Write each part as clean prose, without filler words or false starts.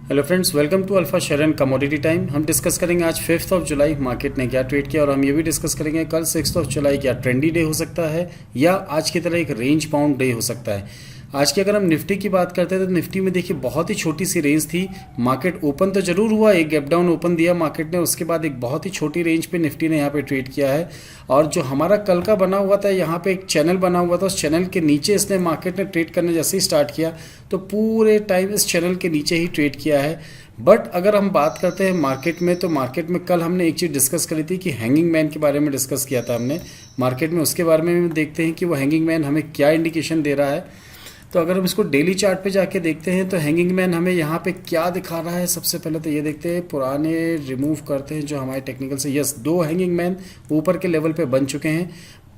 Hello friends, welcome to alpha share and commodity time. हम discuss करेंगे आज 5th of July market ने क्या ट्रेड किया, और हम ये भी डिस्कस करेंगे कल 6th ऑफ जुलाई क्या ट्रेंडी डे हो सकता है या आज की तरह एक रेंज बाउंड डे हो सकता है। आज की अगर हम निफ्टी की बात करते हैं तो निफ्टी में देखिए बहुत ही छोटी सी रेंज थी। मार्केट ओपन तो जरूर हुआ, एक गैप डाउन ओपन दिया मार्केट ने, उसके बाद एक बहुत ही छोटी रेंज पे निफ्टी ने यहाँ पे ट्रेड किया है। और जो हमारा कल का बना हुआ था, यहाँ पे एक चैनल बना हुआ था, उस चैनल के नीचे इसने मार्केट ने ट्रेड करने जैसे ही स्टार्ट किया तो पूरे टाइम इस चैनल के नीचे ही ट्रेड किया है। बट अगर हम बात करते हैं मार्केट में, तो मार्केट में कल हमने एक चीज़ डिस्कस करी थी कि हैंगिंग मैन के बारे में डिस्कस किया था हमने मार्केट में। उसके बारे में भी देखते हैं कि वो हैंगिंग मैन हमें क्या इंडिकेशन दे रहा है। तो अगर हम इसको डेली चार्ट पे जाके देखते हैं तो हैंगिंग मैन हमें यहाँ पे क्या दिखा रहा है। सबसे पहले तो ये देखते हैं, पुराने रिमूव करते हैं जो हमारे टेक्निकल से। यस, 2 हैंगिंग मैन ऊपर के लेवल पे बन चुके हैं।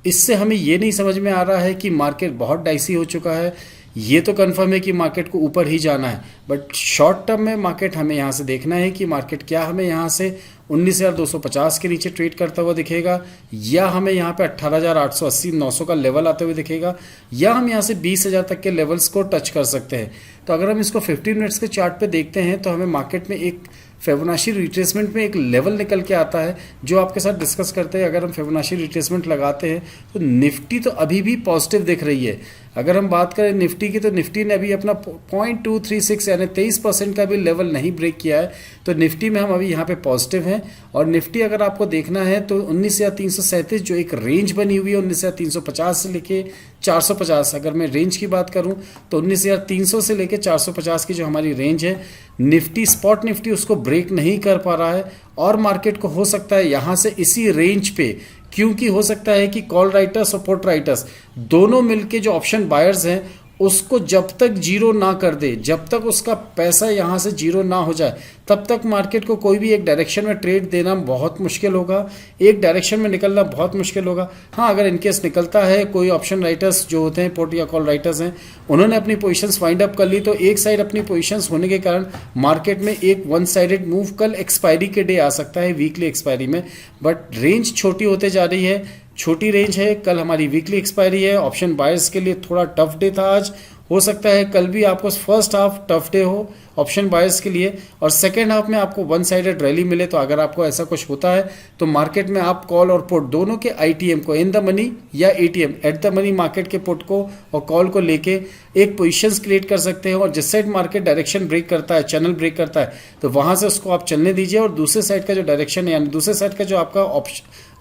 इससे हमें ये नहीं समझ में आ रहा है कि मार्केट बहुत डाइसी हो चुका है। ये तो कंफर्म है कि मार्केट को ऊपर ही जाना है, बट शॉर्ट टर्म में मार्केट हमें यहाँ से देखना है कि मार्केट क्या हमें यहाँ से 19,250 के नीचे ट्रेड करता हुआ दिखेगा, या हमें यहाँ पे 18,880 900 का लेवल आते हुए दिखेगा, या हम यहाँ से 20,000 तक के लेवल्स को टच कर सकते हैं। तो अगर हम इसको 15 मिनट्स के चार्ट पे देखते हैं तो हमें मार्केट में एक फिबोनाची रिट्रेसमेंट में एक लेवल निकल के आता है जो आपके साथ डिस्कस करते हैं। अगर हम फिबोनाची रिट्रेसमेंट लगाते हैं तो निफ्टी तो अभी भी पॉजिटिव दिख रही है। अगर हम बात करें निफ्टी की, तो निफ्टी ने अभी अपना 0.236 यानी 23% का भी लेवल नहीं ब्रेक किया है। तो निफ्टी में हम अभी यहाँ पे पॉजिटिव हैं। और निफ्टी अगर आपको देखना है तो 19,337 जो एक रेंज बनी हुई है 19,350 से लेके 450, अगर मैं रेंज की बात करूं तो 19,300 से लेके 450 की जो हमारी रेंज है, निफ्टी स्पॉट निफ्टी उसको ब्रेक नहीं कर पा रहा है। और मार्केट को हो सकता है यहाँ से इसी रेंज पे, क्योंकि हो सकता है कि कॉल राइटर्स और पुट राइटर्स दोनों मिलके जो ऑप्शन बायर्स हैं उसको जब तक जीरो ना कर दे, जब तक उसका पैसा यहाँ से जीरो ना हो जाए, तब तक मार्केट को कोई भी एक डायरेक्शन में ट्रेड देना बहुत मुश्किल होगा, एक डायरेक्शन में निकलना बहुत मुश्किल होगा। हाँ, अगर इनकेस निकलता है, कोई ऑप्शन राइटर्स जो होते हैं, पुट या कॉल राइटर्स हैं, उन्होंने अपनी पोजीशंस फाइंड अप कर ली, तो एक साइड अपनी पोजीशंस होने के कारण मार्केट में एक वन साइडेड मूव कल एक्सपायरी के डे आ सकता है, वीकली एक्सपायरी में। बट रेंज छोटी होते जा रही है, छोटी रेंज है। कल हमारी वीकली एक्सपायरी है। ऑप्शन बायर्स के लिए थोड़ा टफ डे था आज। हो सकता है कल भी आपको फर्स्ट हाफ टफ डे हो ऑप्शन बायर्स के लिए, और सेकेंड हाफ में आपको वन साइडेड रैली मिले। तो अगर आपको ऐसा कुछ होता है तो मार्केट में आप कॉल और पुट दोनों के आईटीएम को, इन द मनी या ATM at the money, market के पुट को और कॉल को लेके एक पोजीशंस क्रिएट कर सकते हैं। और जिस साइड मार्केट डायरेक्शन ब्रेक करता है, चैनल ब्रेक करता है, तो वहां से उसको आप चलने दीजिए। और दूसरे साइड का जो डायरेक्शन है, यानी दूसरे साइड का जो आपका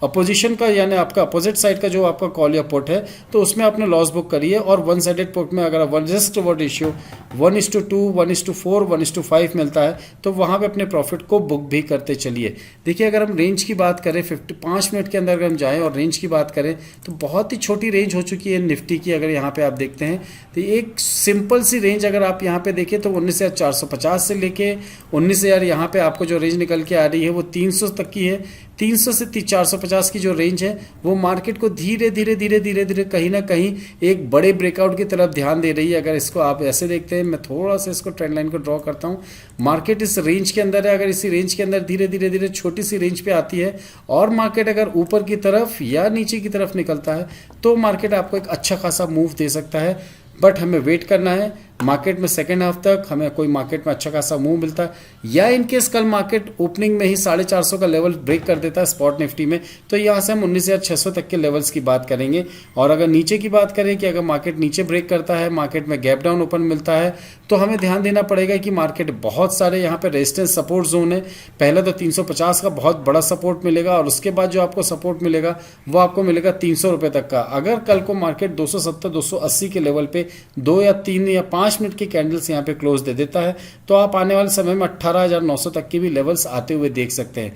अपोजिशन का, यानी आपका अपोजिट साइड का जो आपका कॉल या पुट है, तो उसमें आपने लॉस बुक करिए। और वन साइडेड पुट में अगर वन रिस्क टू रेशियो 1:2, 1:4, 1:5 मिलता है, तो वहां पे अपने प्रॉफिट को बुक भी करते चलिए। देखिए, अगर हम रेंज की बात करें 5 मिनट के अंदर अगर हम जाएं और रेंज की बात करें तो बहुत ही छोटी रेंज हो चुकी है निफ्टी की। अगर यहाँ पे आप देखते हैं तो एक सिंपल सी रेंज अगर आप यहाँ पे देखें तो 19,450 से लेके 19,000 यहाँ पे आपको जो रेंज निकल के आ रही है वो 300 तक की है। 300 से 450 की जो रेंज है वो मार्केट को धीरे धीरे कहीं ना कहीं एक बड़े ब्रेकआउट की तरफ ध्यान दे रही है। अगर इसको आप ऐसे देखते हैं, मैं थोड़ा सा इसको ट्रेंड लाइन को ड्रॉ करता हूँ, मार्केट इस रेंज के अंदर है। अगर इसी रेंज के अंदर धीरे धीरे छोटी सी रेंज पे आती है और मार्केट अगर ऊपर की तरफ या नीचे की तरफ निकलता है तो मार्केट आपको एक अच्छा खासा मूव दे सकता है। बट हमें वेट करना है मार्केट में सेकेंड हाफ तक, हमें कोई मार्केट में अच्छा खासा मूव मिलता है, या इनकेस कल मार्केट ओपनिंग में ही 450 का लेवल ब्रेक कर देता है स्पॉट निफ्टी में, तो यहाँ से हम 19,600 तक के लेवल्स की बात करेंगे। और अगर नीचे की बात करें कि अगर मार्केट नीचे ब्रेक करता है, मार्केट में गैप डाउन ओपन मिलता है, तो हमें ध्यान देना पड़ेगा कि मार्केट बहुत सारे यहाँ पे रेजिस्टेंस सपोर्ट जोन है। पहले तो 350 का बहुत बड़ा सपोर्ट मिलेगा, और उसके बाद जो आपको सपोर्ट मिलेगा वो आपको मिलेगा 300 रुपये तक का। अगर कल को मार्केट 270 280 के लेवल पे 2 या 3 या 5 मिनट की कैंडल्स यहाँ पे क्लोज दे देता है, तो आप आने वाले समय में 18,900 तक के भी लेवल्स आते हुए देख सकते हैं।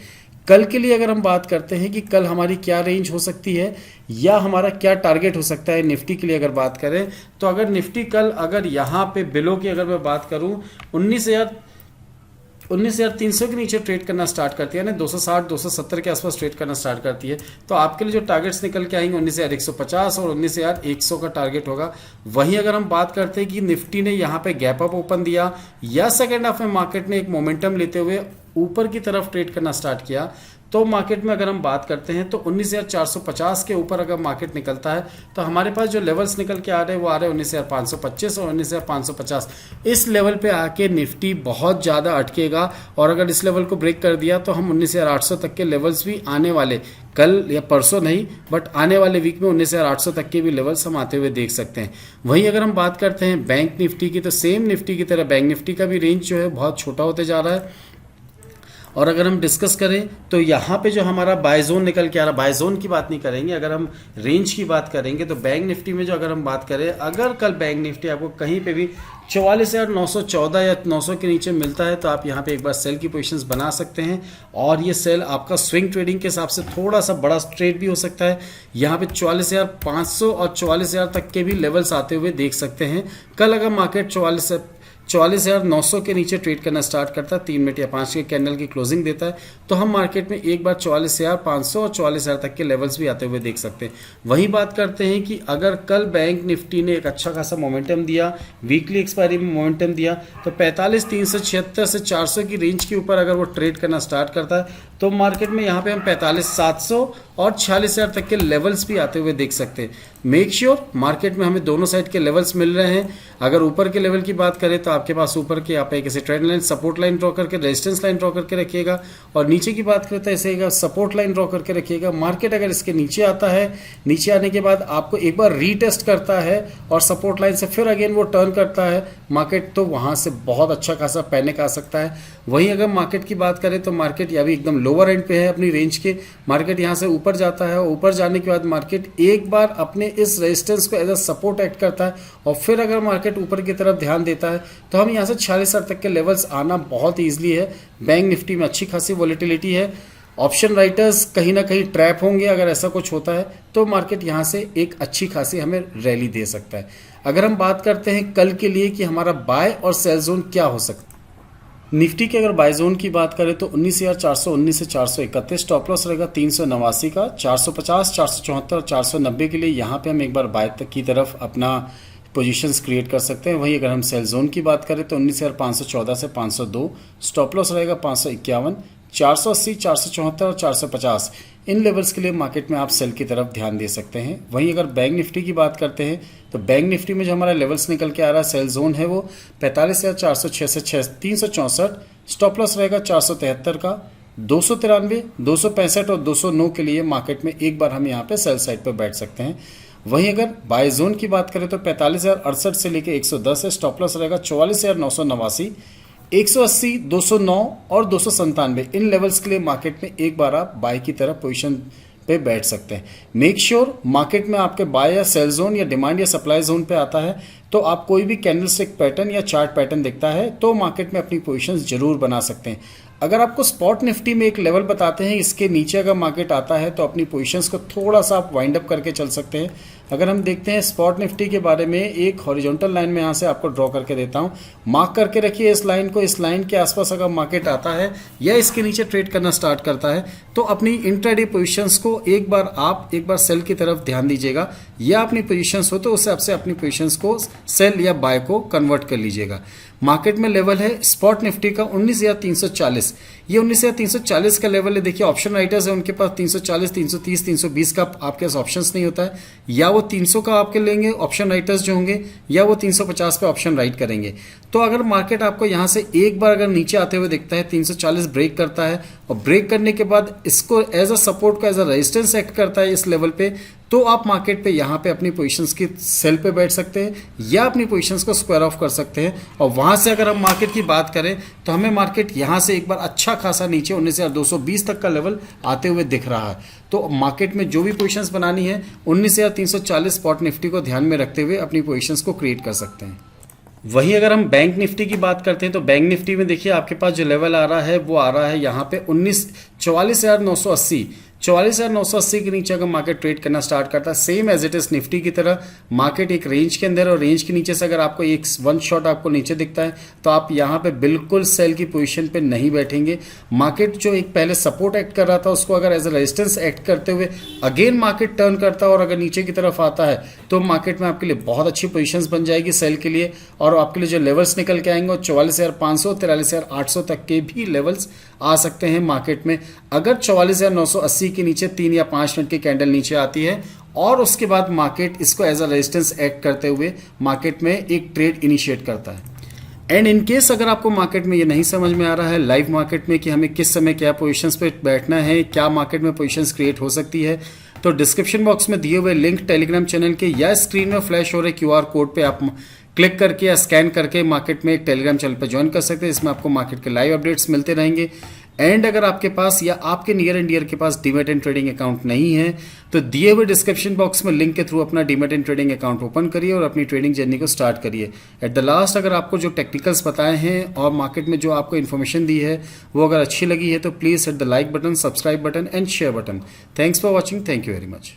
कल के लिए अगर हम बात करते हैं कि कल हमारी क्या रेंज हो सकती है या हमारा क्या टारगेट हो सकता है निफ्टी के लिए अगर बात करें, तो अगर निफ्टी कल अगर यहाँ पे बिलो की अगर मैं बात करूँ 19,300 के नीचे ट्रेड करना स्टार्ट करती है, यानी 260 270 के आसपास ट्रेड करना स्टार्ट करती है, तो आपके लिए जो टारगेट्स निकल के आएंगे 19,150 और 19,100 का टारगेट होगा। वहीं अगर हम बात करते हैं कि निफ्टी ने यहाँ पे गैप अप ओपन दिया या सेकेंड हाफ में मार्केट ने एक मोमेंटम लेते हुए ऊपर की तरफ ट्रेड करना स्टार्ट किया, तो मार्केट में अगर हम बात करते हैं तो 19,450 के ऊपर अगर मार्केट निकलता है तो हमारे पास जो लेवल्स निकल के आ रहे हैं वो आ रहे हैं 19,525 और 19,550। इस लेवल पे आके निफ्टी बहुत ज़्यादा अटकेगा और अगर इस लेवल को ब्रेक कर दिया तो हम 19,800 तक के लेवल्स भी आने वाले, कल या परसों नहीं बट आने वाले वीक में 19,800 तक के भी लेवल्स हम आते हुए देख सकते हैं। वहीं अगर हम बात करते हैं बैंक निफ्टी की, तो सेम निफ्टी की तरह बैंक निफ्टी का भी रेंज जो है बहुत छोटा होते जा रहा है। और अगर हम डिस्कस करें तो यहाँ पे जो हमारा बाय जोन निकल के आ रहा है, बाय जोन की बात नहीं करेंगे, अगर हम रेंज की बात करेंगे तो बैंक निफ्टी में जो अगर हम बात करें, अगर कल बैंक निफ्टी आपको कहीं पे भी 44,914 या 900 के नीचे मिलता है तो आप यहाँ पे एक बार सेल की पोजीशंस बना सकते हैं और ये सेल आपका स्विंग ट्रेडिंग के हिसाब से थोड़ा सा बड़ा ट्रेड भी हो सकता है। यहाँ पे 44,500 और 44,000 तक के भी लेवल्स आते हुए देख सकते हैं। कल अगर मार्केट 44,900 के नीचे ट्रेड करना स्टार्ट करता है, 3 मिनट या 5 के कैंडल की क्लोजिंग देता है, तो हम मार्केट में एक बार 44,500 और 44,000 तक के लेवल्स भी आते हुए देख सकते हैं। वही बात करते हैं कि अगर कल बैंक निफ्टी ने एक अच्छा खासा मोमेंटम दिया, वीकली एक्सपायरी में मोमेंटम दिया, तो 45,376 से 400 की रेंज के ऊपर अगर वो ट्रेड करना स्टार्ट करता है तो मार्केट में यहाँ पे हम 45,700 और 46,000 तक के लेवल्स भी आते हुए देख सकते हैं। मेक श्योर मार्केट में हमें दोनों साइड के लेवल्स मिल रहे हैं। अगर ऊपर के लेवल की बात करें तो आपके पास ऊपर के आप एक ऐसे trend line, support line draw करके, रेजिस्टेंस लाइन ड्रॉ करके रखिएगा, और नीचे की बात करें तो ऐसे सपोर्ट लाइन ड्रॉ करके रखिएगा। मार्केट अगर इसके नीचे आता है, नीचे आने के बाद आपको एक बार रीटेस्ट करता है और सपोर्ट लाइन से फिर अगेन वो टर्न करता है मार्केट, तो वहां से बहुत अच्छा खासा पैनिक आ सकता है। वहीं अगर मार्केट की बात करें तो मार्केट या भी एकदम लोअर एंड पे है अपनी रेंज के, मार्केट यहाँ से ऊपर जाता है और ऊपर जाने के बाद मार्केट एक बार अपने इस रेजिस्टेंस को एज अ सपोर्ट एक्ट करता है और फिर अगर मार्केट ऊपर की तरफ ध्यान देता है तो हम यहाँ से 46,000 तक के लेवल्स आना बहुत ईजिली है। बैंक निफ्टी में अच्छी खासी वॉलेटिलिटी है। ऑप्शन राइटर्स कहीं ना कहीं ट्रैप होंगे, अगर ऐसा कुछ होता है तो मार्केट यहाँ से एक अच्छी खासी हमें रैली दे सकता है। अगर हम बात करते हैं कल के लिए कि हमारा बाय और सेल जोन क्या हो सकता है, निफ्टी के अगर बाय जोन की बात करें तो 19,419 से 431 स्टॉप लॉस रहेगा 389 का, 450, 474 और 490 के लिए यहाँ पे हम एक बार बाय तक की तरफ अपना पोजीशंस क्रिएट कर सकते हैं। वहीं अगर हम सेल जोन की बात करें तो 19,514 से 502 स्टॉप लॉस रहेगा 551, 480, 474 और 450 इन लेवल्स के लिए मार्केट में आप सेल की तरफ ध्यान दे सकते हैं। वहीं अगर बैंक निफ्टी की बात करते हैं तो बैंक निफ्टी में जो हमारा लेवल्स निकल के आ रहा है, सेल जोन है वो 45,406 से 364, स्टॉप लॉस रहेगा 473 का, 293, 265 और 209 के लिए मार्केट में एक बार हम यहाँ पे सेल साइड पर बैठ सकते हैं। वहीं अगर बाय जोन की बात करें तो 45,068 से लेकर 110 है, स्टॉप लॉस रहेगा 44,989, 180, 209 और 297 इन लेवल्स के लिए मार्केट में एक बार आप बाय की तरफ पोजीशन पे बैठ सकते हैं। मेक श्योर मार्केट में आपके बाय या सेल जोन या डिमांड या सप्लाई जोन पे आता है तो आप कोई भी कैंडलस्टिक पैटर्न या चार्ट पैटर्न दिखता है तो मार्केट में अपनी पोजीशंस जरूर बना सकते हैं। अगर आपको स्पॉट निफ्टी में एक लेवल बताते हैं, इसके नीचे अगर मार्केट आता है तो अपनी पोजीशंस को थोड़ा सा आप वाइंड अप करके चल सकते हैं। अगर हम देखते हैं स्पॉट निफ्टी के बारे में, एक हॉरिजॉन्टल लाइन में यहाँ से आपको ड्रॉ करके देता हूँ, मार्क करके रखिए इस लाइन को। इस लाइन के आसपास अगर मार्केट आता है या इसके नीचे ट्रेड करना स्टार्ट करता है तो अपनी इंट्राडे पोजीशंस को एक बार सेल की तरफ ध्यान दीजिएगा, या अपनी पोजीशंस हो तो उस हिसाब से अपनी पोजीशंस को सेल या बाय को कन्वर्ट कर लीजिएगा। मार्केट में लेवल है स्पॉट निफ्टी का 19,340, ये 19,340 का लेवल है। देखिए ऑप्शन राइटर्स है, उनके पास 340, 330, 320 का आपके पास ऑप्शंस नहीं होता है, या वो 300 का आपके लेंगे ऑप्शन राइटर्स जो होंगे, या वो 350 पे ऑप्शन राइट करेंगे। तो अगर मार्केट आपको यहाँ से एक बार अगर नीचे आते हुए दिखता है, 340 ब्रेक करता है और ब्रेक करने के बाद इसको एज अ सपोर्ट को एज अ रेजिस्टेंस एक्ट करता है इस लेवल पे, तो आप मार्केट पे यहाँ पे अपनी पोजीशंस की सेल पे बैठ सकते हैं या अपनी पोजीशंस को स्क्वायर ऑफ कर सकते हैं। और वहाँ से अगर हम मार्केट की बात करें तो हमें मार्केट यहाँ से एक बार अच्छा खासा नीचे 19,220 तक का लेवल आते हुए दिख रहा है। तो मार्केट में जो भी पोजीशंस बनानी है 19,340 स्पॉट निफ्टी को ध्यान में रखते हुए अपनी पोजीशंस को क्रिएट कर सकते हैं। वहीं अगर हम बैंक निफ्टी की बात करते हैं तो बैंक निफ्टी में देखिए आपके पास जो लेवल आ रहा है वो आ रहा है यहाँ पे 44,980, 44,980 के नीचे अगर मार्केट ट्रेड करना स्टार्ट करता है, same as it is Nifty की तरह मार्केट एक रेंज के अंदर, और रेंज के नीचे से अगर आपको एक वन शॉट आपको नीचे दिखता है तो आप यहाँ पे बिल्कुल सेल की पोजीशन पे नहीं बैठेंगे। मार्केट जो एक पहले सपोर्ट एक्ट कर रहा था उसको अगर एज ए रेजिस्टेंस एक्ट करते हुए अगेन मार्केट टर्न करता है और अगर नीचे की तरफ आता है तो मार्केट में आपके लिए बहुत अच्छी पोजीशंस बन जाएगी सेल के लिए, और आपके लिए जो लेवल्स निकल के आएंगे 44,500 43,800 तक के भी लेवल्स आ सकते हैं मार्केट में। अगर 44,980 के नीचे 3 या 5 मिनट की कैंडल नीचे आती है और उसके बाद मार्केट इसको एज अ रेजिस्टेंस एक्ट करते हुए मार्केट में एक ट्रेड इनिशिएट करता है। एंड इन केस अगर आपको मार्केट में ये नहीं समझ में आ रहा है लाइव मार्केट में कि हमें किस समय क्या पोजीशंस पे बैठना है, क्या मार्केट में पोजीशंस क्रिएट हो सकती है, तो डिस्क्रिप्शन बॉक्स में दिए हुए लिंक टेलीग्राम चैनल के या स्क्रीन में फ्लैश हो रहे QR कोड पे आप क्लिक करके या स्कैन करके मार्केट में एक टेलीग्राम चैनल पर ज्वाइन कर सकते हैं। इसमें आपको मार्केट के लाइव अपडेट्स मिलते रहेंगे। एंड अगर आपके पास या आपके नियर एंड डियर के पास डीमैट एंड ट्रेडिंग अकाउंट नहीं है तो दिए हुए डिस्क्रिप्शन बॉक्स में लिंक के थ्रू अपना demat and trading account open करिए और अपनी ट्रेडिंग जर्नी को स्टार्ट करिए। एट द लास्ट अगर आपको जो टेक्निकल्स बताए हैं और मार्केट में जो आपको इन्फॉर्मेशन दी है वो अगर अच्छी लगी है तो please hit the like button, subscribe button and share button. Thanks for watching. Thank you very much.